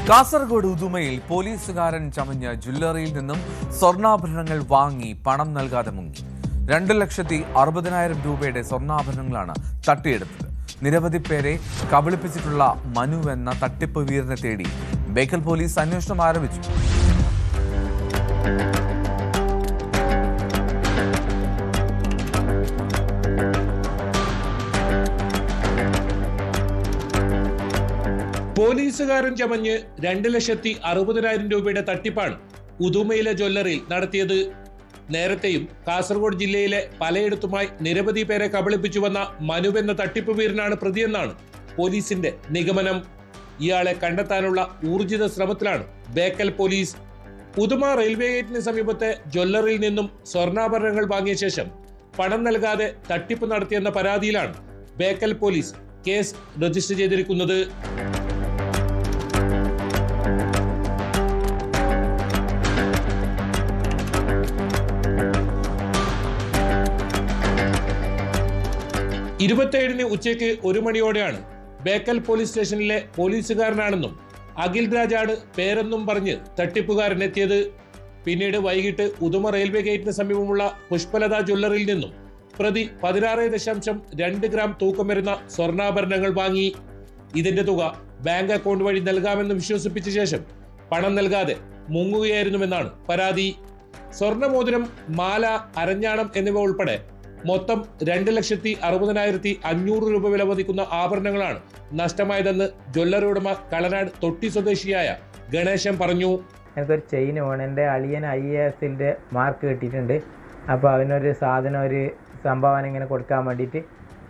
കാസർഗോഡ് ഉദുമയിൽ പോലീസുകാരൻ ചമഞ്ഞ് ജ്വല്ലറിയിൽ നിന്നും സ്വർണ്ണാഭരണങ്ങൾ വാങ്ങി പണം നൽകാതെ മുങ്ങി. 2,60,000 രൂപയുടെ സ്വർണ്ണാഭരണങ്ങളാണ് തട്ടിയെടുത്തത്. നിരവധി പേരെ കബളിപ്പിച്ചിട്ടുള്ള മനു എന്ന തട്ടിപ്പ് വീരനെ തേടി ബേക്കൽ പോലീസ് അന്വേഷണം ആരംഭിച്ചു. പോലീസുകാരൻ ചമഞ്ഞ് 2,60,000 രൂപയുടെ തട്ടിപ്പാണ് ഉദുമയിലെ ജ്വല്ലറിയിൽ നടത്തിയത്. നേരത്തെയും കാസർഗോഡ് ജില്ലയിലെ പലയിടത്തുമായി നിരവധി പേരെ കബളിപ്പിച്ചുവന്ന മനു എന്ന തട്ടിപ്പ് വീരനാണ് പ്രതിയെന്നാണ് പോലീസിന്റെ നിഗമനം. ഇയാളെ കണ്ടെത്താനുള്ള ഊർജിത ശ്രമത്തിലാണ് ബേക്കൽ പോലീസ്. ഉദുമ റെയിൽവേ ഗേറ്റിന് സമീപത്തെ ജ്വല്ലറിയിൽ നിന്നും സ്വർണ്ണാഭരണങ്ങൾ വാങ്ങിയ ശേഷം പണം നൽകാതെ തട്ടിപ്പ് നടത്തിയെന്ന പരാതിയിലാണ് ബേക്കൽ പോലീസ് കേസ് രജിസ്റ്റർ ചെയ്തിരിക്കുന്നത്. ഉച്ചയ്ക്ക് 1 മണിയോടെയാണ് ബേക്കൽ പോലീസ് സ്റ്റേഷനിലെ പോലീസുകാരനാണെന്നും അഖിൽ രാജാണ് പേരെന്നും പറഞ്ഞ് തട്ടിപ്പുകാരൻ എത്തിയത്. പിന്നീട് വൈകിട്ട് ഉദുമ റെയിൽവേ ഗേറ്റിന് സമീപമുള്ള പുഷ്പലത ജ്വല്ലറിയിൽ നിന്നും പ്രതി 16.2 ഗ്രാം തൂക്കം വരുന്ന സ്വർണ്ണാഭരണങ്ങൾ വാങ്ങി. ഇതിന്റെ തുക ബാങ്ക് അക്കൗണ്ട് വഴി നൽകാമെന്ന് വിശ്വസിപ്പിച്ച ശേഷം പണം നൽകാതെ മുങ്ങുകയായിരുന്നുവെന്നാണ് പരാതി. സ്വർണ്ണമോതിരം, മാല, അരഞ്ഞാണം എന്നിവ ഉൾപ്പെടെ മൊത്തം 2,60,500 രൂപ വില മതിക്കുന്ന ആഭരണങ്ങളാണ് നഷ്ടമായതെന്ന് ജ്വല്ലറി ഉടമ കളനാട് തൊട്ടി സ്വദേശിയായ ഗണേശൻ പറഞ്ഞു. എനിക്കൊരു ചെയിൻ വേണം. എൻ്റെ അളിയൻ IAS മാർക്ക് കിട്ടിയിട്ടുണ്ട്. അപ്പോൾ അവനൊരു സാധനം, ഒരു സംഭാവന ഇങ്ങനെ കൊടുക്കാൻ വേണ്ടിയിട്ട്,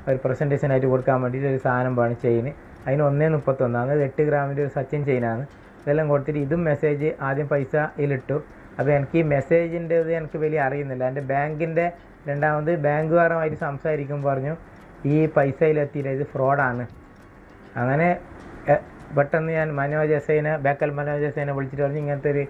ഒരു പ്രസൻറ്റേഷനായിട്ട് കൊടുക്കാൻ വേണ്ടിയിട്ട് ഒരു സാധനം വേണം, ചെയിൻ. അതിന് 1.31, അത് 8 ഗ്രാമിൻ്റെ ഒരു സച്ചിൻ ചെയിനാണ്. ഇതെല്ലാം കൊടുത്തിട്ട് ഇതും മെസ്സേജ് ആദ്യം പൈസ ഇതിലിട്ടു. അപ്പോൾ എനിക്ക് ഈ മെസ്സേജിൻ്റെ ഇത് എനിക്ക് വലിയ അറിയുന്നില്ല. എൻ്റെ ബാങ്കിൻ്റെ രണ്ടാമത് ബാങ്കുകാരുമായിട്ട് സംസാരിക്കുമ്പോൾ പറഞ്ഞു ഈ പൈസയിലെത്തിയില്ല, ഇത് ഫ്രോഡാണ്. അങ്ങനെ പെട്ടെന്ന് ഞാൻ ബേക്കൽ മനോജ് എസ്ഐനെ വിളിച്ചിട്ട് പറഞ്ഞു ഇങ്ങനത്തെ ഒരു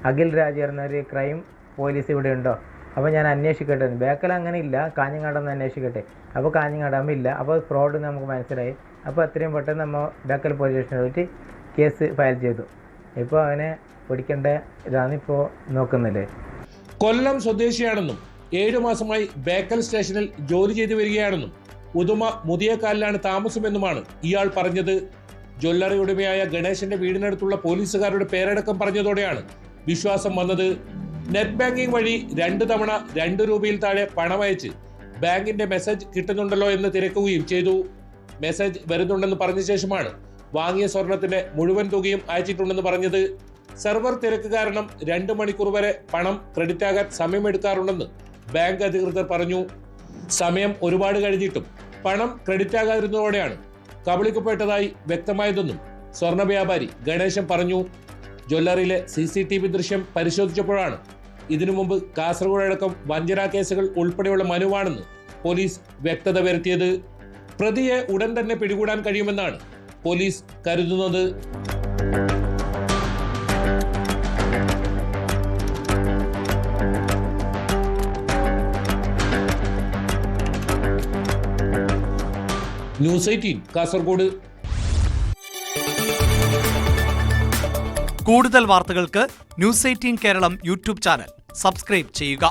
അഖിൽ രാജ് എന്നൊരു ക്രൈം പോലീസ് ഇവിടെ ഉണ്ടോ. അപ്പോൾ ഞാൻ അന്വേഷിക്കട്ടെ. ബേക്കൽ അങ്ങനെ ഇല്ല, കാഞ്ഞങ്ങാടൊന്ന് അന്വേഷിക്കട്ടെ. അപ്പോൾ കാഞ്ഞങ്ങാടാകുമ്പോൾ ഇല്ല. അപ്പോൾ ഫ്രോഡ് നമുക്ക് മനസ്സിലായി. അപ്പോൾ അത്രയും പെട്ടെന്ന് നമ്മൾ ബേക്കൽ പോലീസ് സ്റ്റേഷനിൽ പോയിട്ട് കേസ് ഫയൽ ചെയ്തു. ഇപ്പോൾ അവനെ പിടിക്കേണ്ട ഇതാണ് ഇപ്പോൾ നോക്കുന്നില്ലേ. കൊല്ലം സ്വദേശിയാണെന്നും 7 മാസമായി ബേക്കൽ സ്റ്റേഷനിൽ ജോലി ചെയ്തു വരികയാണെന്നും ഉദുമ മുതിയക്കാലിലാണ് താമസമെന്നുമാണ് ഇയാൾ പറഞ്ഞത്. ജ്വല്ലറി ഉടമയായ ഗണേശന്റെ വീടിനടുത്തുള്ള പോലീസുകാരുടെ പേരടക്കം പറഞ്ഞതോടെയാണ് വിശ്വാസം വന്നത്. നെറ്റ് ബാങ്കിംഗ് വഴി 2 തവണ 2 രൂപയിൽ താഴെ പണമയച്ച് ബാങ്കിന്റെ മെസ്സേജ് കിട്ടുന്നുണ്ടല്ലോ എന്ന് തിരക്കുകയും ചെയ്തു. മെസ്സേജ് വരുന്നുണ്ടെന്ന് പറഞ്ഞ ശേഷമാണ് വാങ്ങിയ സ്വർണത്തിന്റെ മുഴുവൻ തുകയും അയച്ചിട്ടുണ്ടെന്ന് പറഞ്ഞത്. സെർവർ തിരക്ക് കാരണം 2 മണിക്കൂർ വരെ പണം ക്രെഡിറ്റ് ആകാൻ സമയമെടുക്കാറുണ്ടെന്ന് ബാങ്ക് അധികൃതർ പറഞ്ഞു. സമയം ഒരുപാട് കഴിഞ്ഞിട്ടും പണം ക്രെഡിറ്റ് ആകാതിരുന്നതോടെയാണ് കബളിക്കപ്പെട്ടതായി വ്യക്തമായതെന്നും സ്വർണ്ണ വ്യാപാരി ഗണേശൻ പറഞ്ഞു. ജ്വല്ലറിയിലെ CCTV ദൃശ്യം പരിശോധിച്ചപ്പോഴാണ് ഇതിനു മുമ്പ് കാസർഗോഡ് അടക്കം വഞ്ചനാ കേസുകൾ ഉൾപ്പെടെയുള്ള മനുവാണെന്ന് പോലീസ് വ്യക്തത വരുത്തിയത്. പ്രതിയെ ഉടൻ തന്നെ പിടികൂടാൻ കഴിയുമെന്നാണ് പോലീസ് കരുതുന്നത്. ന്യൂസ് 18 കാസർഗോഡ്. കൂടുതൽ വാർത്തകൾക്ക് news 18 Keralam YouTube channel subscribe ചെയ്യുക.